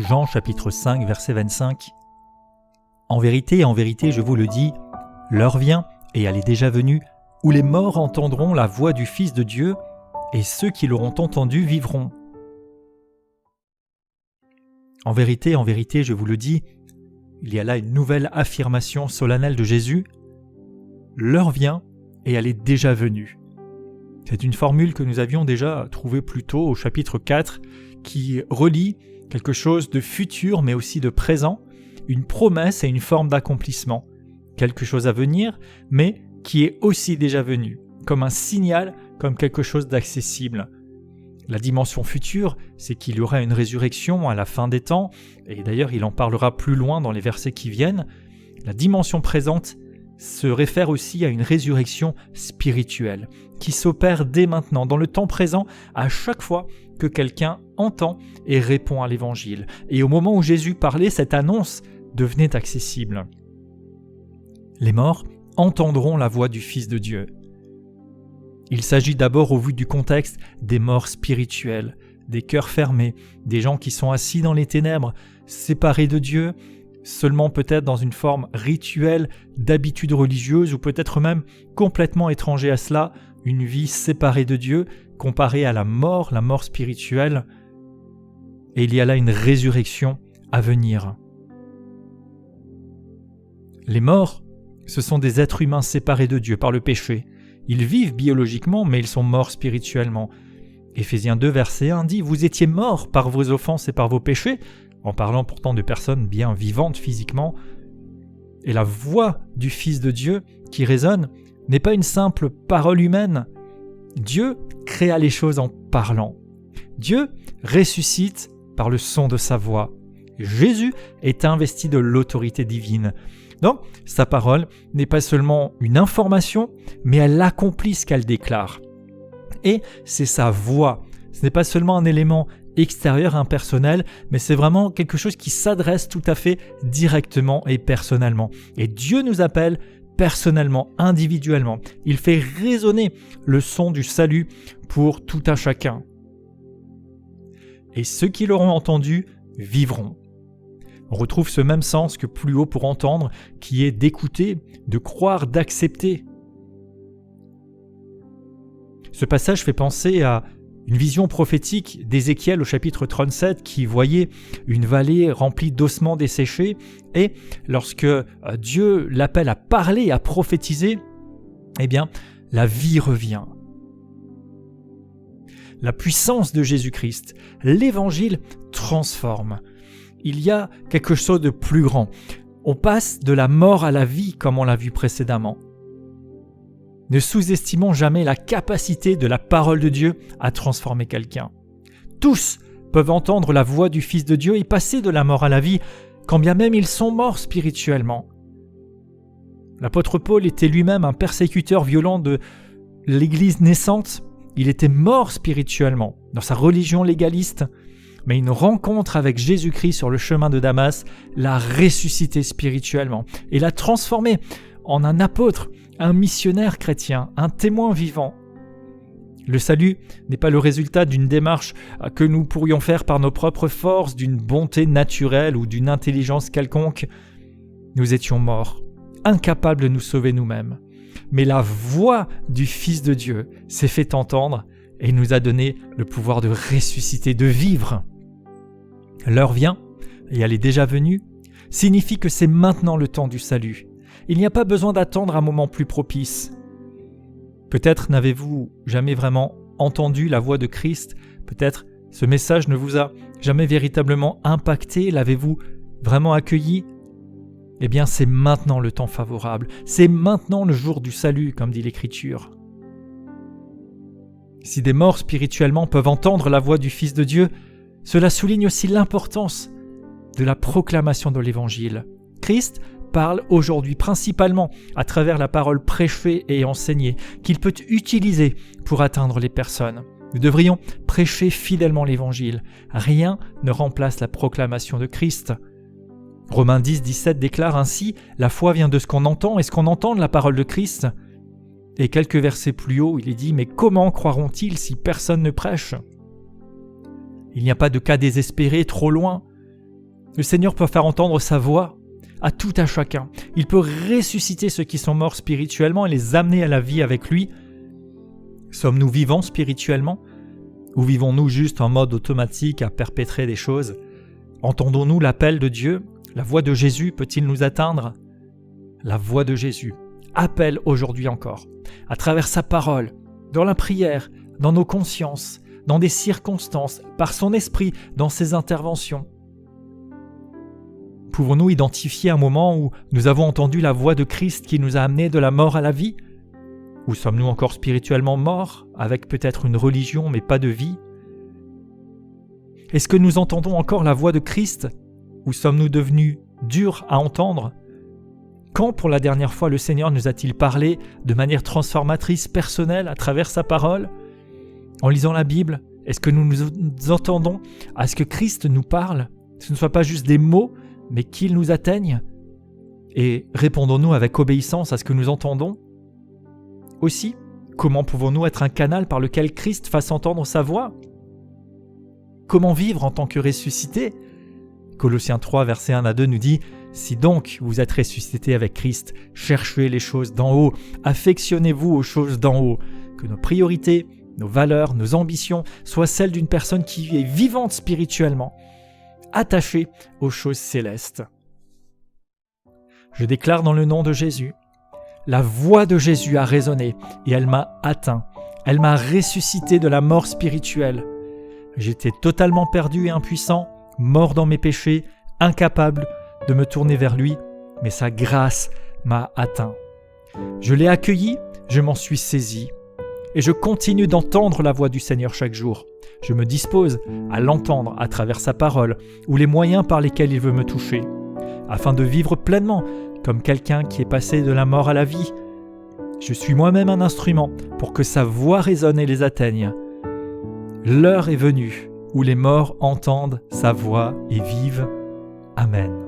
Jean chapitre 5 verset 25. En vérité, je vous le dis, l'heure vient, et elle est déjà venue, où les morts entendront la voix du Fils de Dieu, et ceux qui l'auront entendu vivront. En vérité, je vous le dis, il y a là une nouvelle affirmation solennelle de Jésus. L'heure vient, et elle est déjà venue. C'est une formule que nous avions déjà trouvée plus tôt au chapitre 4, qui relie quelque chose de futur mais aussi de présent, une promesse et une forme d'accomplissement, quelque chose à venir mais qui est aussi déjà venu, comme un signal, comme quelque chose d'accessible. La dimension future, c'est qu'il y aura une résurrection à la fin des temps, et d'ailleurs il en parlera plus loin dans les versets qui viennent. La dimension présente se réfère aussi à une résurrection spirituelle, qui s'opère dès maintenant, dans le temps présent, à chaque fois que quelqu'un entend et répond à l'Évangile. Et au moment où Jésus parlait, cette annonce devenait accessible. Les morts entendront la voix du Fils de Dieu. Il s'agit d'abord, au vu du contexte, des morts spirituels, des cœurs fermés, des gens qui sont assis dans les ténèbres, séparés de Dieu, seulement peut-être dans une forme rituelle d'habitude religieuse ou peut-être même complètement étranger à cela, une vie séparée de Dieu, comparée à la mort spirituelle. Et il y a là une résurrection à venir. Les morts, ce sont des êtres humains séparés de Dieu par le péché. Ils vivent biologiquement, mais ils sont morts spirituellement. Éphésiens 2, verset 1 dit « Vous étiez morts par vos offenses et par vos péchés », en parlant pourtant de personnes bien vivantes physiquement. Et la voix du Fils de Dieu qui résonne n'est pas une simple parole humaine. Dieu créa les choses en parlant. Dieu ressuscite par le son de sa voix. Jésus est investi de l'autorité divine. Donc, sa parole n'est pas seulement une information, mais elle accomplit ce qu'elle déclare. Et c'est sa voix. Ce n'est pas seulement un élément extérieur, impersonnel, mais c'est vraiment quelque chose qui s'adresse tout à fait directement et personnellement. Et Dieu nous appelle personnellement, individuellement. Il fait résonner le son du salut pour tout un chacun. Et ceux qui l'auront entendu vivront. On retrouve ce même sens que plus haut pour entendre, qui est d'écouter, de croire, d'accepter. Ce passage fait penser à une vision prophétique d'Ézéchiel au chapitre 37 qui voyait une vallée remplie d'ossements desséchés et lorsque Dieu l'appelle à parler, à prophétiser, eh bien, la vie revient. La puissance de Jésus-Christ, l'Évangile transforme. Il y a quelque chose de plus grand. On passe de la mort à la vie comme on l'a vu précédemment. Ne sous-estimons jamais la capacité de la parole de Dieu à transformer quelqu'un. Tous peuvent entendre la voix du Fils de Dieu et passer de la mort à la vie, quand bien même ils sont morts spirituellement. L'apôtre Paul était lui-même un persécuteur violent de l'Église naissante. Il était mort spirituellement dans sa religion légaliste, mais une rencontre avec Jésus-Christ sur le chemin de Damas l'a ressuscité spirituellement et l'a transformé en un apôtre, un missionnaire chrétien, un témoin vivant. Le salut n'est pas le résultat d'une démarche que nous pourrions faire par nos propres forces, d'une bonté naturelle ou d'une intelligence quelconque. Nous étions morts, incapables de nous sauver nous-mêmes. Mais la voix du Fils de Dieu s'est fait entendre et nous a donné le pouvoir de ressusciter, de vivre. L'heure vient, et elle est déjà venue, signifie que c'est maintenant le temps du salut. Il n'y a pas besoin d'attendre un moment plus propice. Peut-être n'avez-vous jamais vraiment entendu la voix de Christ, peut-être ce message ne vous a jamais véritablement impacté, l'avez-vous vraiment accueilli ? Eh bien, c'est maintenant le temps favorable, c'est maintenant le jour du salut, comme dit l'Écriture. Si des morts spirituellement peuvent entendre la voix du Fils de Dieu, cela souligne aussi l'importance de la proclamation de l'Évangile. Christ parle aujourd'hui principalement à travers la parole prêchée et enseignée qu'il peut utiliser pour atteindre les personnes. Nous devrions prêcher fidèlement l'Évangile. Rien ne remplace la proclamation de Christ. Romains 10, 17 déclare ainsi « La foi vient de ce qu'on entend et ce qu'on entend de la parole de Christ ». Et quelques versets plus haut, il est dit « Mais comment croiront-ils si personne ne prêche ?» Il n'y a pas de cas désespéré trop loin. Le Seigneur peut faire entendre sa voix à tout à chacun. Il peut ressusciter ceux qui sont morts spirituellement et les amener à la vie avec lui. Sommes-nous vivants spirituellement? Ou vivons-nous juste en mode automatique à perpétrer des choses? Entendons-nous l'appel de Dieu? La voix de Jésus peut-il nous atteindre? La voix de Jésus appelle aujourd'hui encore, à travers sa parole, dans la prière, dans nos consciences, dans des circonstances, par son esprit, dans ses interventions. Pouvons-nous identifier un moment où nous avons entendu la voix de Christ qui nous a amenés de la mort à la vie? Ou sommes-nous encore spirituellement morts, avec peut-être une religion mais pas de vie? Est-ce que nous entendons encore la voix de Christ? Ou sommes-nous devenus durs à entendre? Quand pour la dernière fois le Seigneur nous a-t-il parlé de manière transformatrice, personnelle, à travers sa parole? En lisant la Bible, est-ce que nous nous entendons à ce que Christ nous parle? Ce ne soit pas juste des mots, mais qu'il nous atteigne? Et répondons-nous avec obéissance à ce que nous entendons? Aussi, comment pouvons-nous être un canal par lequel Christ fasse entendre sa voix? Comment vivre en tant que ressuscité? Colossiens 3, versets 1 à 2 nous dit « Si donc vous êtes ressuscité avec Christ, cherchez les choses d'en haut, affectionnez-vous aux choses d'en haut, que nos priorités, nos valeurs, nos ambitions soient celles d'une personne qui est vivante spirituellement, attachée aux choses célestes. » Je déclare dans le nom de Jésus, la voix de Jésus a résonné et elle m'a atteint. Elle m'a ressuscité de la mort spirituelle. J'étais totalement perdu et impuissant, mort dans mes péchés, incapable de me tourner vers lui, mais sa grâce m'a atteint. Je l'ai accueilli, je m'en suis saisi, et je continue d'entendre la voix du Seigneur chaque jour. Je me dispose à l'entendre à travers sa parole ou les moyens par lesquels il veut me toucher, afin de vivre pleinement comme quelqu'un qui est passé de la mort à la vie. Je suis moi-même un instrument pour que sa voix résonne et les atteigne. L'heure est venue où les morts entendent sa voix et vivent. Amen.